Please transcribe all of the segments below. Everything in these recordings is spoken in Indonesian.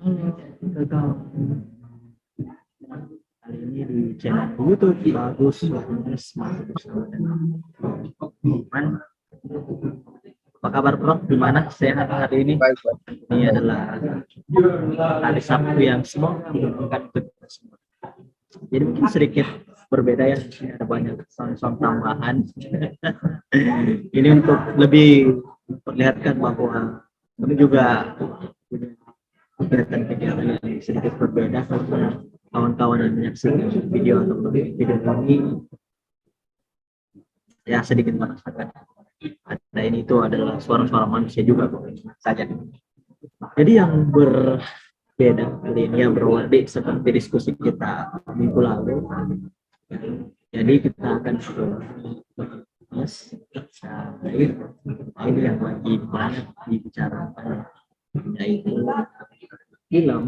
Gagal kali ini di channel YouTube bagus bagus masih bersama dengan Iman. Apa kabar Prof? Gimana sehat hari ini? Baik, Pak. Ini adalah hari Sabtu yang semoga menyenangkan untuk kita semua. Jadi mungkin sedikit berbeda ya, ada banyak sound tambahan. Ini untuk lebih memperlihatkan bahwa kami juga punya kegiatan-kegiatan yang sedikit berbeda karena kawan-kawan yang menyaksikan video atau video ini ya sedikit merasakan ada ini itu adalah suara-suara manusia juga saja. Jadi yang berbeda kali ini yang berwarna seperti diskusi kita minggu lalu. Jadi kita akan bahas ini yang lagi banyak dibicarakan, yaitu film.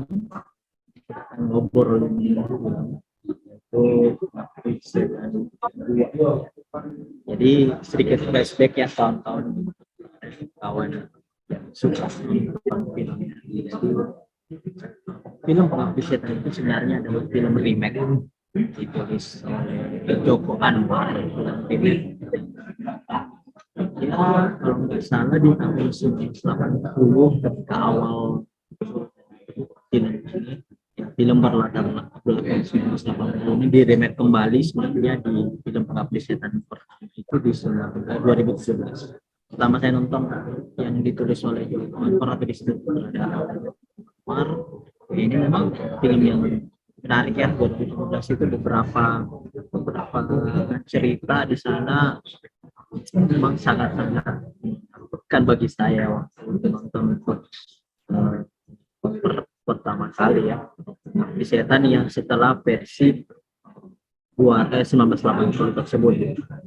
Kita akan ngobrol jadi sedikit flashback ya tahun-tahun kawan yang suka nonton film. Film Pengabdi Setan itu sebenarnya adalah film remake ditulis oleh Joko Anwar. Ya kalau nggak salah di tahun 1980 ketika awal film ini ya, film berlatar belakang 1980 ini diremake kembali sebenarnya di film Pengabdi Setan pertama itu di 2017. Pertama saya nonton yang ditulis oleh Joko Anwar atau disutradarai Anwar. Ini memang film yang menarik ya. 2017 itu beberapa cerita di sana memang sangat-sangat menakutkan bagi saya waktu nonton pertama kali ya. Pengabdi Setan yang setelah versi 1980 tersebut.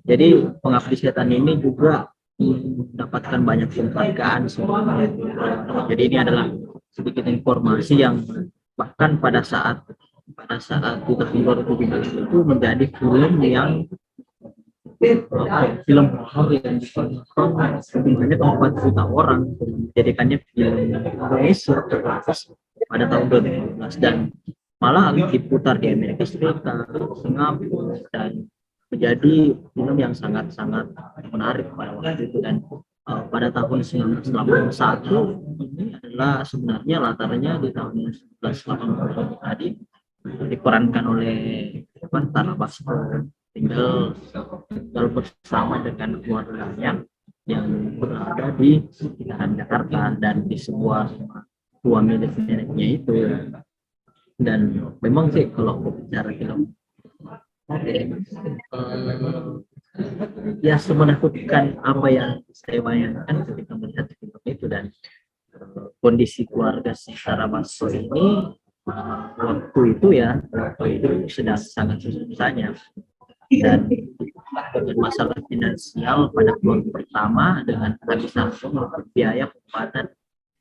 Jadi Pengabdi Setan ini juga mendapatkan banyak penghargaan sebenarnya. Jadi ini adalah sedikit informasi yang bahkan pada saat di tahun 2017 itu menjadi film yang film horor yang ditonton sebanyak 4 juta orang, menjadikannya film Indonesia terbatas pada tahun 2015 dan malah diputar di Amerika Serikat, Singapura, dan menjadi film yang sangat-sangat menarik pada waktu itu. Dan pada tahun 1981 ini adalah sebenarnya latarnya di tahun 1980 tadi, diperankan oleh Tara Basro tinggal bersama dengan keluarganya yang berada di sekitaran Jakarta dan di sebuah milik-miliknya itu. Dan memang sih kalau bicara film ya semenakutkan apa yang saya bayangkan ketika melihat film itu. Dan kondisi keluarga si Tara Basro ini waktu itu sedang sangat susah-susahnya, dan dengan masalah finansial pada keluarga pertama dengan kehabisan biaya pengobatan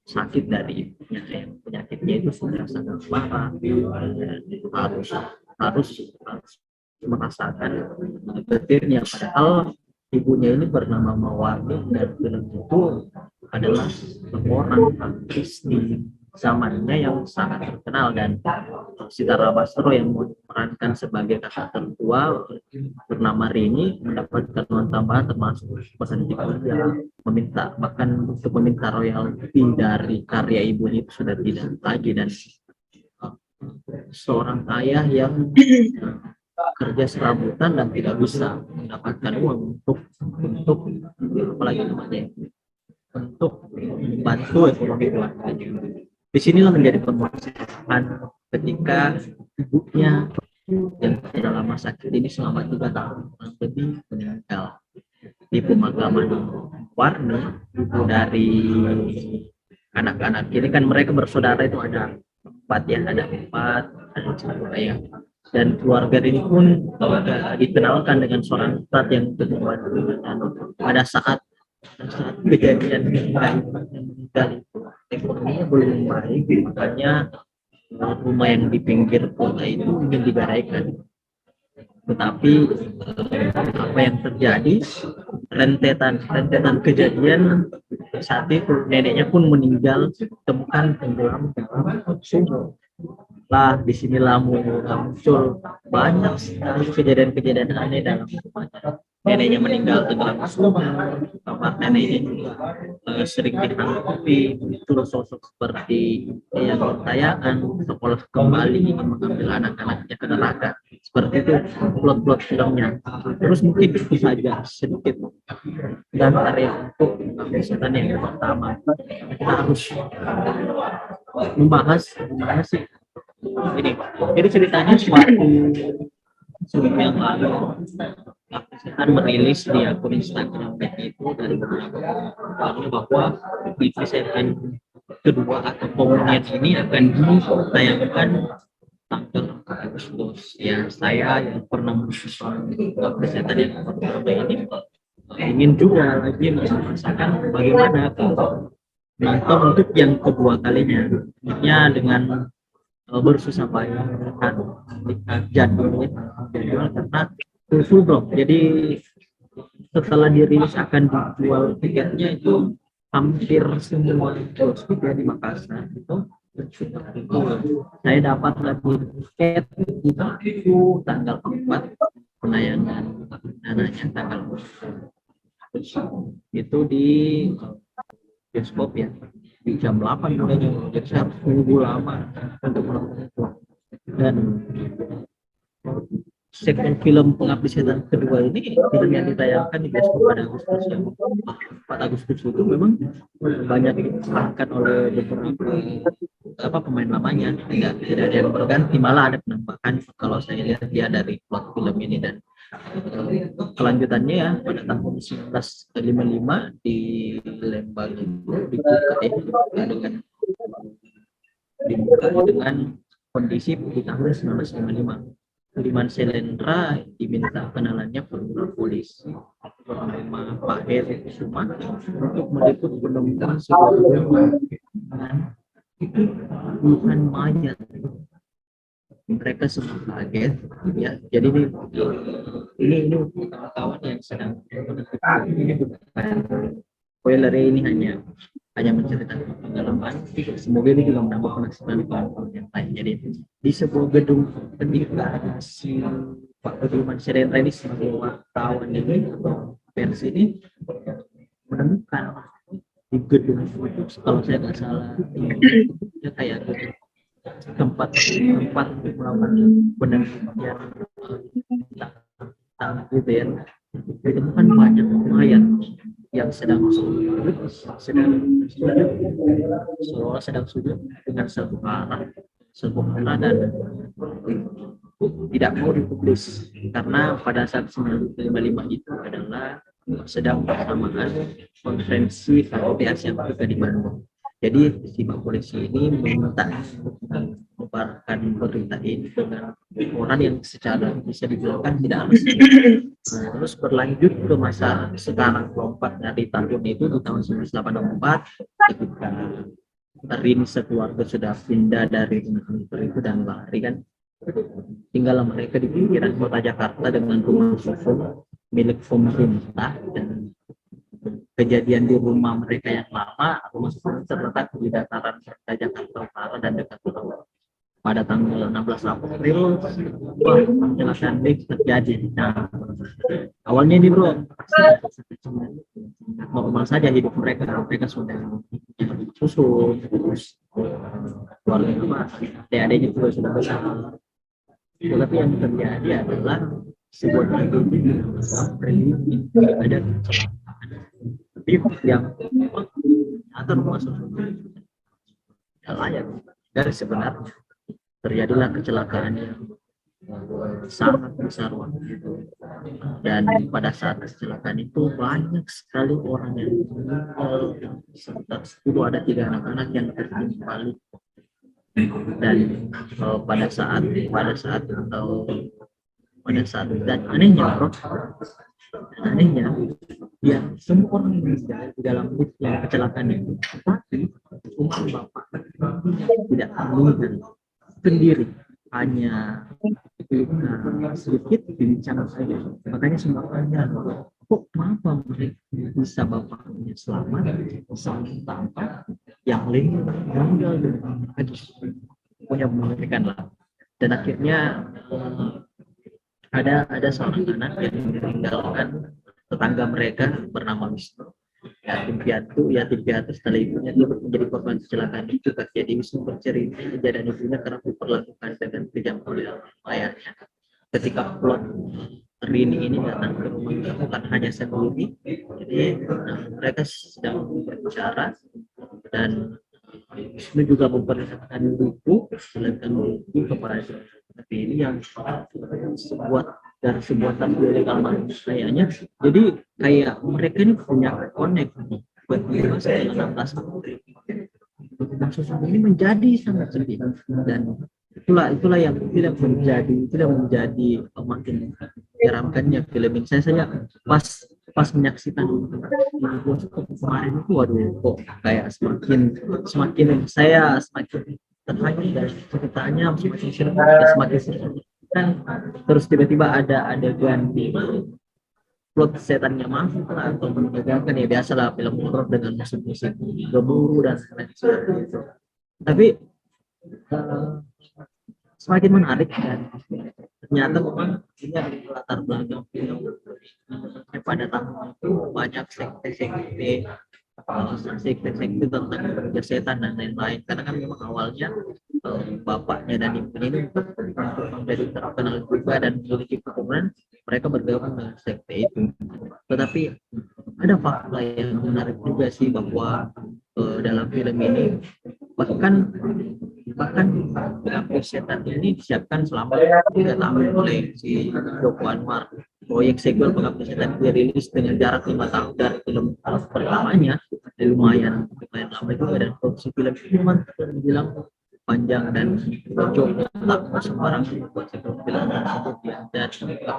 sakit dari ibunya yang penyakitnya itu sudah sangat parah, harus merasakan getirnya, padahal ibunya ini bernama Mawarni dan film itu adalah seorang aktris di zamannya yang sangat terkenal. Dan si Tara Basro yang memerankan sebagai kakak tertua bernama Rini mendapatkan uang tambahan termasuk bahkan jika dia bahkan untuk meminta royalti dari karya ibunya itu sudah tidak lagi. Dan seorang ayah yang kerja serabutan dan tidak bisa mendapatkan uang untuk apalagi namanya untuk membantu ekonomi keluarganya. Disinilah menjadi permasalahan ketika ibunya yang sudah lama sakit ini selama 3 tahun lebih meninggal di pemakaman Warni. Ibu dari anak-anak ini kan mereka bersaudara itu ada 4 ya, ada 1 ayah, dan keluarga ini pun dikenalkan dengan seorang ustadz yang kedua. Pada saat kejadian meninggal itu ekonominya belum baik, makanya rumah yang di pinggir kota itu ingin digadaikan. Tetapi apa yang terjadi, rentetan kejadian, saat itu neneknya pun meninggal, temukan tenggelam dalam sumur. Lah disinilah muncul banyak sekali kejadian-kejadian aneh dalam rumahnya. Neneknya meninggal tenggelam di sumur, kamar neneknya juga sering dihantui muncul sosok seperti yang bertayangan sekolah kembali ingin mengambil anak-anaknya ke neraka. Seperti itu plot-plot filmnya. Terus mungkin itu saja sedikit dan area untuk kesehatan yang pertama. Kita harus membahas sih ini. Jadi ceritanya suatu seminggu yang lalu kesehatan merilis di akun Instagram itu dari bahwa di segmen kedua atau komunian ini akan ditayangkan tanggal 4 Agustus. Ya, saya yang pernah menonton kesehatan yang pertama ini ingin juga lagi merasakan bagaimana kalau nonton untuk yang kedua kalinya, ya dengan bersusah payah lihat jadwal karena full block. Jadi setelah dirilis akan dijual tiketnya itu hampir semua bioskop ya di Makassar itu. Saya dapat lagi tiket itu tanggal 4 penayangan dananya tanggal 4 itu di bioskop ya di jam 8 mulainya, jadi saya harus tunggu lama untuk menonton itu. Dan segmen film Pengabdi Setan kedua ini film yang ditayangkan di bioskop pada Agustus yang 4 Agustus itu memang banyak diperankan oleh beberapa pemain lamanya, tidak ada yang berganti, malah ada penambahan kalau saya lihat dia dari plot film ini. Dan kelanjutannya ya pada tahun 1955 di Lembang itu dibuka dengan kondisi di tahun 1955. Budiman Selendra diminta kenalannya perwira polisi bernama Pak Heri Kusuma untuk meliput penemuan sebuah rumah dengan puluhan mayat. Mereka semua kaget ya. Jadi ini kawan-kawan yang sedang menentukan ini bukan spoiler, ini hanya menceritakan pengalaman. Semoga ini juga menambah penasaran kawan-kawan yang lain. Jadi di sebuah gedung ketika si Pak Budiman Selendra ini sebagai wartawan ini atau pers ini menemukan di gedung itu, kalau saya nggak salah ya kayak tempat melakukan penelitian tentang gitu ya, ditemukan banyak mayat yang sedang sujud dengan sebuah arah dan tidak mau dipublis karena pada saat 1955 itu adalah sedang bersamaan konferensi KTT Asia Afrika di Bandung. Jadi si Pak Polisi ini meminta menyebarkan berita ini dengan orang yang secara bisa dibilang tidak resmi. Terus berlanjut ke masa sekarang, lompat dari tahun itu di tahun 1984 ketika Rin sekeluarga sudah pindah dari itu dan lari kan, tinggal mereka di pinggiran kota Jakarta dengan rumah susun milik pemerintah. Dan kejadian di rumah mereka yang lama, rumah susun terletak di dataran kota Jakarta Utara dan dekat pulau. Pada tanggal 16 April kecelakaan bus terjadi. Nah, awalnya ini bro normal saja hidup mereka sudah susu, terus keluarga adik-adiknya juga sudah besar. Tetapi yang terjadi adalah sebuah tragedi ada kecelakaan yang atau masuk layak dari sebenarnya. Terjadilah kecelakaan yang sangat besar waktu itu, dan pada saat kecelakaan itu banyak sekali orang yang meninggal, sekitar 10 ada 3 anak-anak yang tertimpal. Dan pada saat dan anehnya ya semua orang yang di dalam bus yang kecelakaan itu, tapi umum bapak tidak meninggal sendiri, hanya sedikit bincang saja. Makanya semuanya kok kenapa mereka bisa bapaknya selamat sementara yang lain meninggal dengan punya mengerikan lah. Dan akhirnya ada seorang anak yang meninggalkan tetangga mereka bernama Wisnu. Yatim piatu setelah ibunya turut menjadi korban kecelakaan itu. Jadi Wisnu bercerita kejadian ibunya kerap diperlakukan dengan kejam oleh ayahnya. Ketika plot Rini ini datang ke rumah bukan hanya sendiri, jadi mereka sedang berbicara dan Wisnu juga memperlihatkan buku kepada tapi ini yang sebuah tampil legal kayaknya. Jadi kayak mereka ini punya connect buat dengan 16 April. Kasus ini menjadi sangat sedih dan itulah yang menjadi makin menyeramkannya film ini. Saya pas menyaksikan kemarin itu, waduh, kok kayak semakin saya semakin terhanyut dari ceritanya, semakin seru kan. Terus tiba-tiba ada adegan di plot setannya masuk lah atau menegakkan, ya biasalah film horor dengan musik-musik gemuruh dan lain sebagainya. Tapi semakin menarik dan ternyata memang ini ada latar belakang film pada tahun itu banyak sekte-sekte tentang kerja setan dan lain-lain, karena kan memang awalnya bapaknya dan ibunya ini dari terkenal juga dan memiliki keturunan, mereka bergabung dengan sekte itu. Tetapi ada fakta yang menarik juga sih, bahwa dalam film ini bahkan pengabdi setan ini disiapkan selama 3 tahun oleh si Joko Anwar. Proyek sequel pengabdi setan dirilis dengan jarak 5 tahun dari film pertamanya. lumayan lama juga, dan produksi film ini memang terbilang panjang dan cocok, tak sembarang buat film tersebut ya. Dan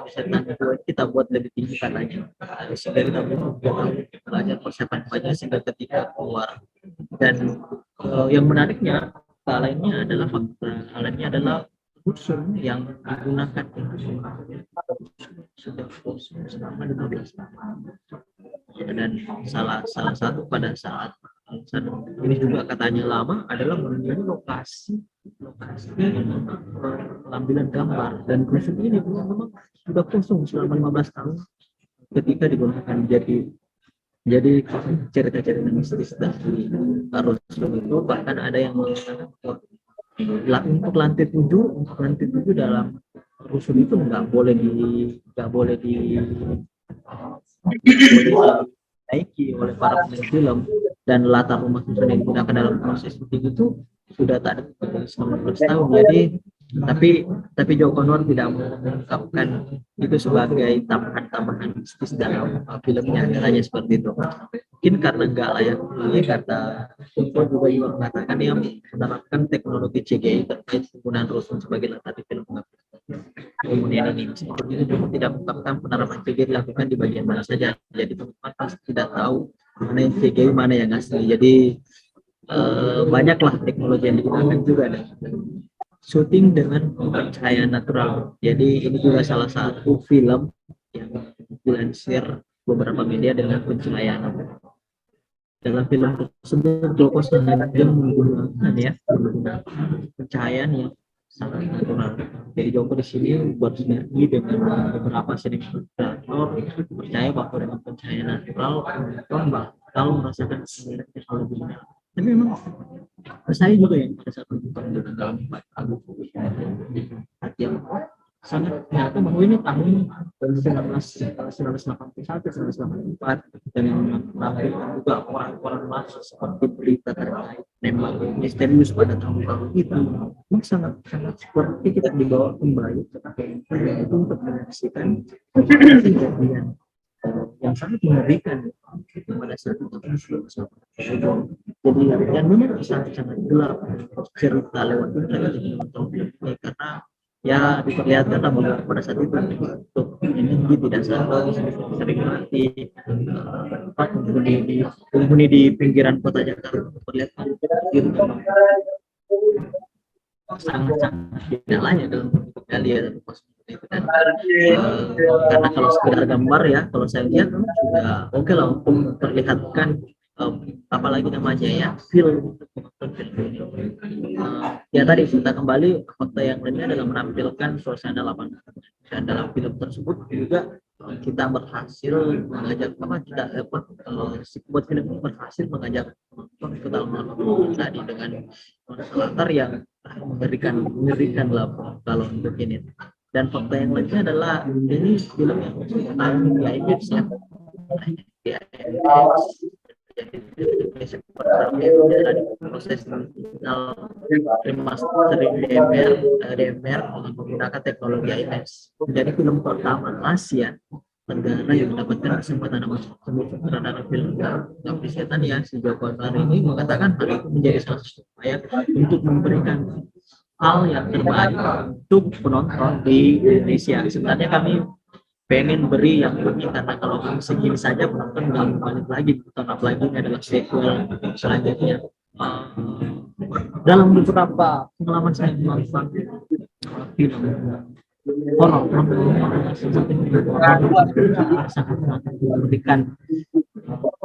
setan kita buat lebih tinggi katanya, sehingga kita belajar persiapan banyak sehingga ketika keluar. Dan yang menariknya lainnya adalah rusun yang digunakan sudah selama 15 tahun, dan salah satu pada saat ini juga katanya lama adalah menjadi lokasi pengambilan gambar, dan rusun ini memang sudah kosong selama 15 tahun ketika digunakan. Jadi cerita-cerita mistis dari rusun itu, bahkan ada yang mengatakan untuk lantai 7 dalam rusun itu nggak boleh dinaiki oleh para pemain film, dan latar rumah susun yang digunakan dalam proses syuting itu sudah tak ada selama 15 tahun. Jadi tapi Joko Anwar tidak mengungkapkan itu sebagai tambahan mistis dalam filmnya, katanya seperti itu. Mungkin karena nggak layak lagi, kata Joko juga mengatakan yang menerapkan teknologi CGI terkait penggunaan rusun sebagai latar di film. Kemudian ini seperti itu juga tidak mengungkapkan penerapan CGI dilakukan di bagian mana saja. Jadi teman-teman pasti tidak tahu mana yang CGI mana yang asli. Jadi banyaklah teknologi yang digunakan juga, dan syuting dengan pencahayaan natural. Jadi ini juga salah satu film yang dilansir beberapa media dengan pencahayaan natural. Dalam film tersebut Joko sengaja menggunakan pencahayaan yang sangat natural. Jadi Joko di sini buat sinergi dengan beberapa sinetron, percaya bahwa dengan pencahayaan natural kalau merasakan sinergi yang lebih banyak. Tapi memang saya juga yang pada saat menonton dalam hati yang sangat nyata bahwa ini tahun 1981-1984, dan yang menampilkan juga orang-orang masuk seperti berita terkait nembak misterius pada tahun itu. Memang sangat seperti kita dibawa kembali ke tahun itu untuk menyaksikan kejadian yang sangat mengerikan pada saat itu. Jadi dan memang sangat gelap cerita lewat ini, karena ya diperlihatkan bahwa pada saat itu untuk energi tidak sering mati, penghuni di pinggiran kota Jakarta diperlihatkan sangat tidak layak dalam kalian gitu kan. Karena kalau sekedar gambar ya, kalau saya lihat sudah oke lah untuk memperlihatkan apalagi namanya ya film untuk menonton film ini. Ya tadi kita kembali fakta yang lainnya adalah menampilkan suasana lapangan, dan dalam film tersebut juga kita berhasil mengajak apa tidak apa si pembuat film ini berhasil mengajak penonton ke dalam lapangan tadi dengan latar yang mengerikan lah kalau untuk ini. Dan fakta yang lainnya adalah ini film yang tayang di IMAX ya, di IMAX. Jadi Indonesia pertama itu adalah di proses final remastering DMR dengan menggunakan teknologi IMAX. Menjadi film pertama Asia negara yang mendapatkan kesempatan masuk sebagai sutradara film Pengabdi Setan ya. Si Joko Anwar ini mengatakan hal itu menjadi salah satu upaya untuk memberikan hal yang terbaik untuk penonton di Indonesia. Sebenarnya kami pengen beri yang lebih, karena kalau segini saja penonton nggak balik lagi, nonton apalagi ini adalah sequel selanjutnya. Dalam beberapa pengalaman saya menonton film horor sangat memberikan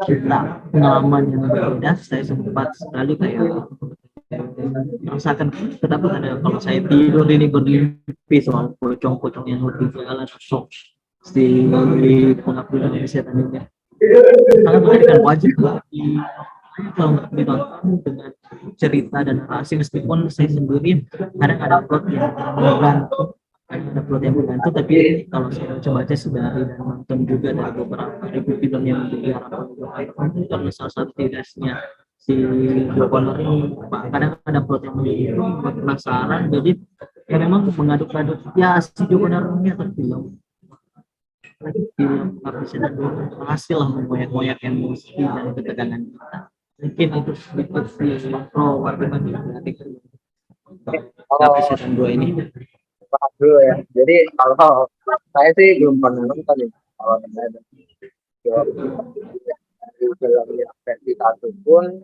kita pengalaman yang berbeda. Saya sempat sekali kayak merasakan ketakutan ya kalau saya tidur ini bermimpi soal pocong-pocong yang lebih jalan sok si pengabdi setan ini sangat mengerikan. Wajib kalau ditonton dengan cerita dan narasi, meskipun saya sendiri kadang ada plot yang menggantung, tapi kalau saya baca sudah dan nonton juga dari beberapa review film yang diharapkan itu karena salah satu tidaknya si Joko Anwar ini kadang ada plot yang begitu buat penasaran, jadi ya memang mengaduk-aduk ya si Joko Anwar ini atau film Setan berhasil lah menggoyak-goyak emosi dan ketegangan kita. Mungkin itu sedikit si pro warga Setan 2 ini. Bahas dulu ya. Jadi kalau saya sih belum pernah nonton ya. Kalau saya dari film yang versi 1 pun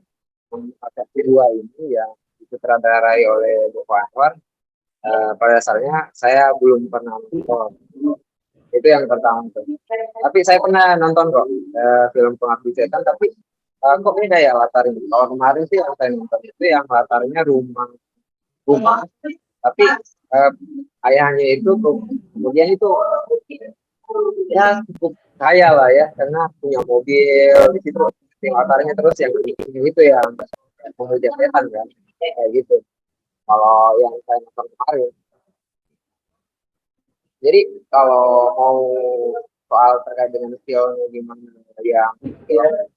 versi 2 ini yang disutradarai oleh Joko Anwar, pada dasarnya saya belum pernah nonton. Itu yang pertama tuh. Tapi saya pernah nonton kok film Pengabdi Setan, tapi kok beda ya latarnya. Kalau kemarin sih yang saya nonton itu yang latarnya rumah, tapi ayahnya itu kemudian itu ya cukup kaya lah ya, karena punya mobil di situ latarnya. Terus yang itu yang pengejar setan kan kayak gitu kalau yang saya nonton kemarin. Jadi kalau mau soal terkait dengan skillnya gimana yang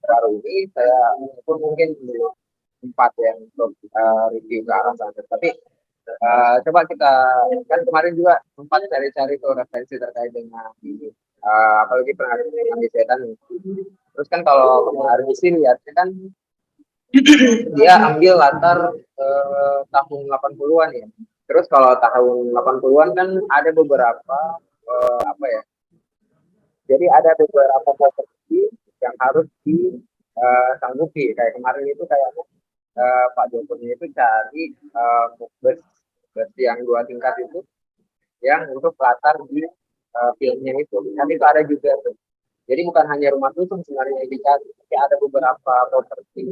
baru ini, saya pun mungkin belum sempat ya untuk review ke arah sana. Tapi coba kita kan kemarin juga sempat cari-cari tuh referensi terkait dengan ini, apalagi Pengabdi Setan. Terus kan kalau kemarin sih lihatnya kan dia ambil latar tahun 80-an ya. Terus kalau tahun 80-an kan ada beberapa apa ya? Jadi ada beberapa properti yang harus disanggupi. Kayak kemarin itu kayaknya Pak Jokowi itu cari bus yang 2 tingkat itu yang untuk latar di filmnya itu. Tapi itu ada juga tuh. Jadi bukan hanya rumah susun sebenarnya yang dicari, tapi ada beberapa properti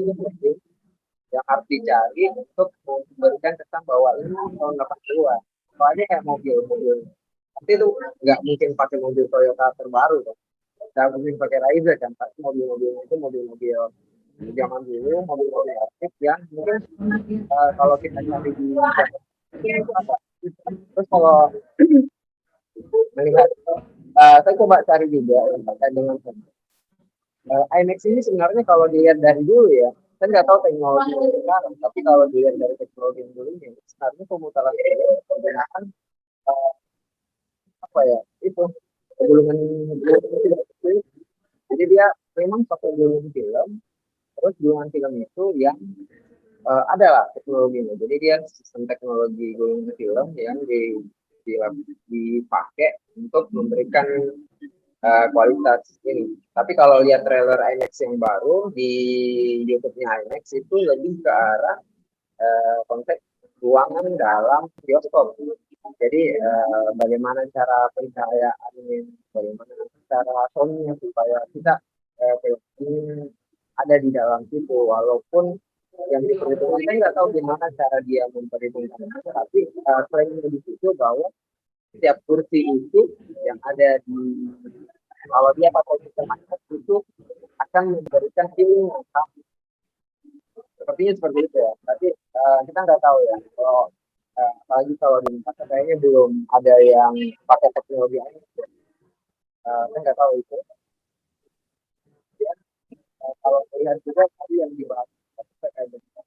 yang harus dicari untuk memberikan kesan bahwa ini tahun 80-an. Soalnya kayak mobil-mobil, tapi itu nggak mungkin pakai mobil Toyota terbaru kan. Nggak mungkin pakai Raiza kan, pasti mobil-mobilnya itu mobil-mobil zaman dulu, mobil-mobil aktif yang mungkin kalau kita cari di terus kalau melihat saya coba cari juga yang terkait dengan IMAX ini sebenarnya kalau dilihat dari dulu ya, saya nggak tahu teknologi sekarang, tapi kalau dilihat dari teknologi yang dulu ini, sebenarnya pemutaran ini menggunakan apa ya itu gulungan. Jadi dia memang pakai gulungan film, terus gulungan film itu yang adalah teknologinya. Jadi dia sistem teknologi gulungan film yang dipakai untuk memberikan kualitas ini. Tapi kalau lihat trailer IMAX yang baru di YouTube-nya IMAX itu lebih ke arah konsep ruangan dalam bioskop. Jadi bagaimana cara pencahayaannya, bagaimana cara soundnya supaya kita film ini ada di dalam situ, walaupun yang diperhitungkan saya nggak tahu gimana cara dia memperhitungkan, tapi selain di situ bahwa setiap kursi itu yang ada di kalau dia pakai sistem magnet itu akan memberikan feeling yang sama. Sepertinya seperti itu ya. Tapi kita nggak tahu ya. Kalau apalagi kalau di masa kayaknya belum ada yang pakai teknologi ini. Saya nggak tahu itu. Ya, kalau melihat juga tadi yang dibahas terkait dengan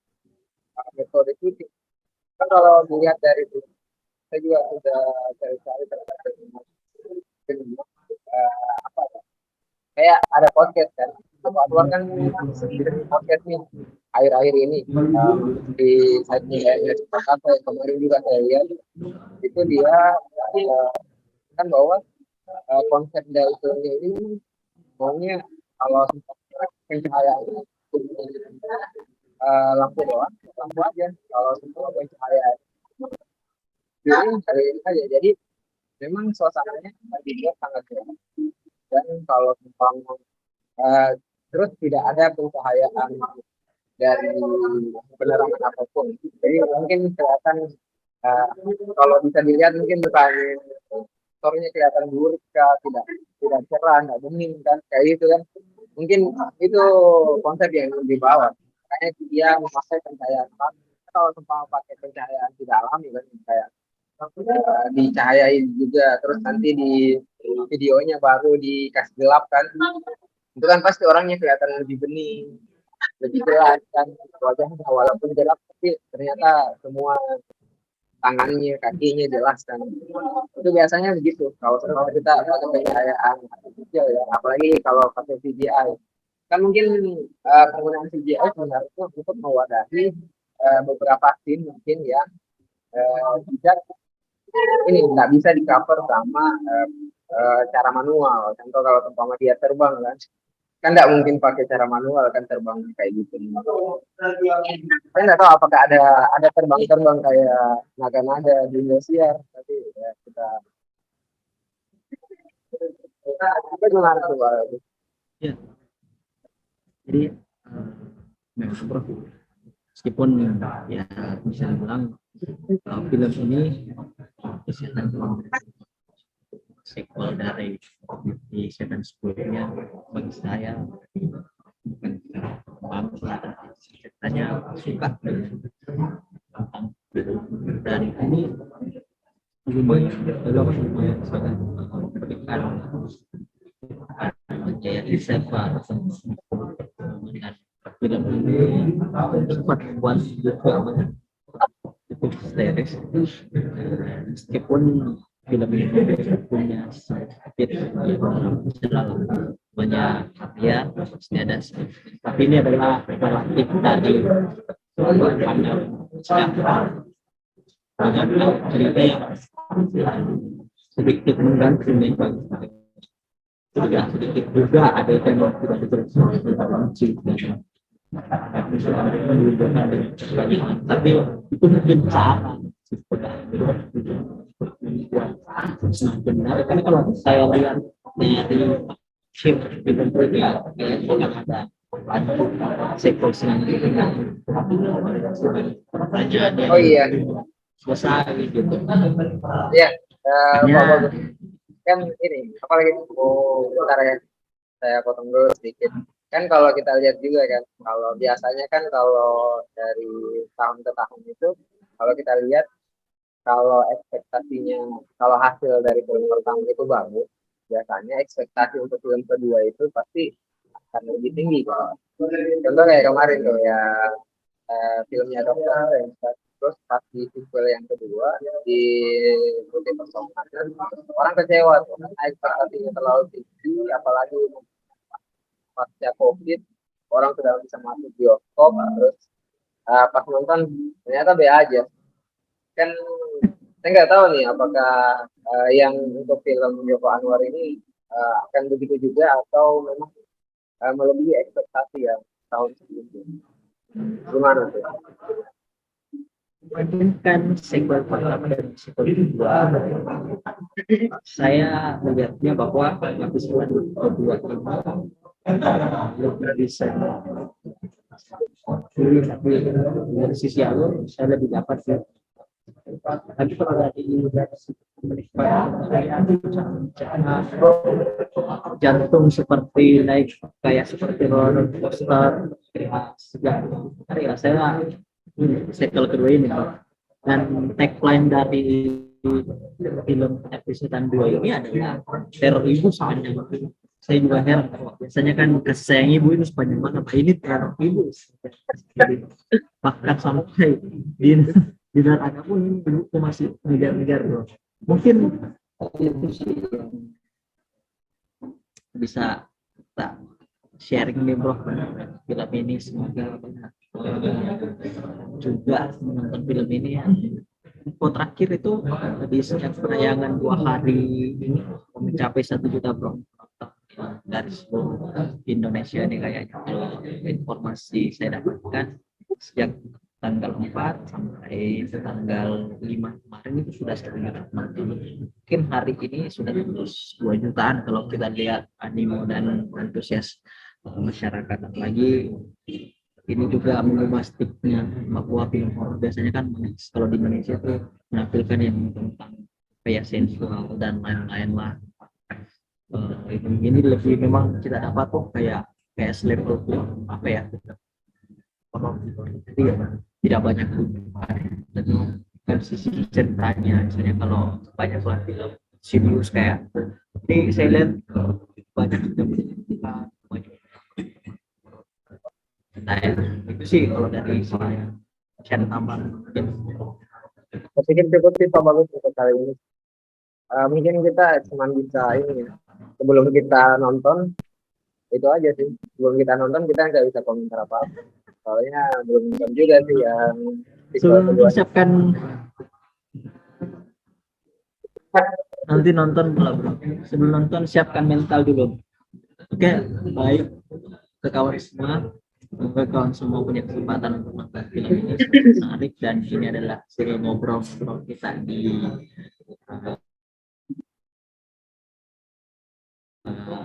metode kritik. Kan kalau dilihat dari itu, saya juga sudah cari-cari terkait dengan apa ya? Kayak ada podcast kan. Keluar kan sendiri podcast nih akhir-akhir ini di site-nya Jakarta yang kemarin juga saya lihat itu dia kan bahwa konsep dari filmnya ini maunya kalau pencahayaan lampu doang, lampu aja. Kalau semua pencahayaan ini hari ini aja. Jadi memang suasananya dibuat sangat gelap. Dan kalau memang uh, terus tidak ada pencahayaan dari penerangan apapun. Jadi mungkin kelihatan uh, kalau bisa dilihat mungkin bukan motornya kelihatan buruk, tidak tidak cerah, nggak bening kan, kayak gitu kan. Mungkin itu konsep yang dibawa. Makanya dia memakai pencahayaan. Kalau semua pakai pencahayaan tidak alami kan, kayak dicahayain juga, terus nanti di videonya baru dikasih gelap kan, itu kan pasti orangnya kelihatan lebih bening, lebih jelas kan wajahnya, walaupun gelap tapi ternyata semua tangannya kakinya jelas kan. Itu biasanya begitu kalau kita pakai pencahayaan artificial ya, apalagi kalau pakai CGI kan. Mungkin penggunaan CGI sebenarnya untuk mewadahi beberapa scene mungkin ya tidak ini nggak bisa di cover sama cara manual. Contoh kalau umpama dia terbang kan nggak mungkin pakai cara manual kan, terbang kayak gitu. Saya nggak tahu apakah ada terbang-terbang kayak naga-naga di Indosiar, tapi ya kita gimana tuh Pak? Ya, jadi memang Prof, meskipun ya bisa dibilang film ini kesehatan sequel dari di Seven sebelumnya, bagi saya bukan bagus lah, ceritanya suka tentang dan ini lebih banyak dialog sangat memberikan Jaya Iseva dengan film ini sempat buat juga cukup histeris, meskipun film ini punya sedikit selalu banyak ya pasti ada, tapi ini adalah relatif dari pandang sekarang dengan cerita yang sedikit menggantung memang, sudah sedikit juga ada yang tidak diteruskan dalam cerita, tapi itu mungkin cara benar. Karena kalau saya lihat dari chip di bentuknya ada sequence yang Oh iya, selesai gitu. iya. Pak Hanya Bagus kan ini apalagi bentar ya, saya potong dulu sedikit. Kan kalau kita lihat juga kan, kalau biasanya kan kalau dari tahun ke tahun itu, kalau kita lihat kalau ekspektasinya, kalau hasil dari film pertama itu bagus, biasanya ekspektasi untuk film kedua itu pasti akan lebih tinggi kalau contoh kayak kemarin tuh ya, filmnya Dokter Strange, terus pas di sequel yang kedua di Multiverse of Madness, orang kecewa tuh karena ekspektasinya terlalu tinggi, apalagi pasca COVID orang sudah bisa masuk bioskop, terus pas nonton ternyata B aja kan. Saya nggak tahu nih apakah yang untuk film Joko Anwar ini akan begitu juga atau memang melebihi ekspektasi yang tahun sebelumnya. Gimana tuh? Mungkin kan sequel pertama dan sequel kedua, saya melihatnya bahwa episode kedua ini lebih bisa, tapi dari sisi alur saya lebih dapat sih. Tapi kalau dari sisi penikmat, saya jantung seperti naik kayak seperti roller coaster ya, sejak ya saya sequel kedua ini, dan tagline dari film episode 2 ini adalah teror ibu sepanjang waktu. Saya juga heran, biasanya kan kasih sayang ibu itu sepanjang mana, Pak, ini teror ibu bahkan sampai di neraka pun ini ibuku masih ngejar-ngejar bro. Mungkin itu sih yang bisa kita sharing nih bro film ini. Semoga banyak juga menonton film ini ya. Info terakhir itu di setiap penayangan 2 hari ini mencapai 1 juta bro dari seluruh Indonesia nih kayaknya. Kalau informasi saya dapatkan sejak tanggal 4 sampai tanggal 5 kemarin itu sudah 1 juta penonton. Mungkin hari ini sudah terus 2 jutaan kalau kita lihat animo dan antusias masyarakat. Lagi ini juga mengubah stigma bahwa film horor biasanya kan kalau di Indonesia tuh menampilkan yang tentang kayak sensual dan lain-lain lah. Ini lebih memang kita dapat tuh kayak selevel apa ya, horor gitu. Jadi ya, tidak banyak dan kan sisi ceritanya misalnya kalau banyak lah film serius kayak ini saya lihat banyak juga banyak. Nah, ya, itu sih kalau dari saya. Share tambahan mungkin. Saya pikir cukup sih Pak, bagus untuk kali ini. Mungkin kita cuma bisa ini ya, sebelum kita nonton itu aja sih. Sebelum kita nonton kita nggak bisa komentar apa, soalnya belum nonton juga sih yang Sebelum persiapkan nanti nonton pula bro. Sebelum nonton siapkan mental dulu. Oke, baik ke kawan semua. Semoga kawan semua punya kesempatan untuk nonton film ini menarik, dan ini adalah seri ngobrol kita di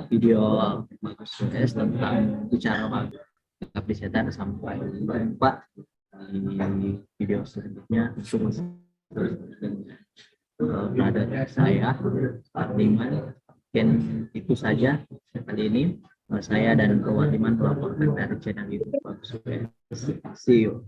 video bagus tentang bicara mengabdi setan. Sampai berjumpa di video selanjutnya. Berada saya Ardiman. Mungkin itu saja kali ini. Saya dan Bro Ardiman melaporkan dari channel YouTube. See you.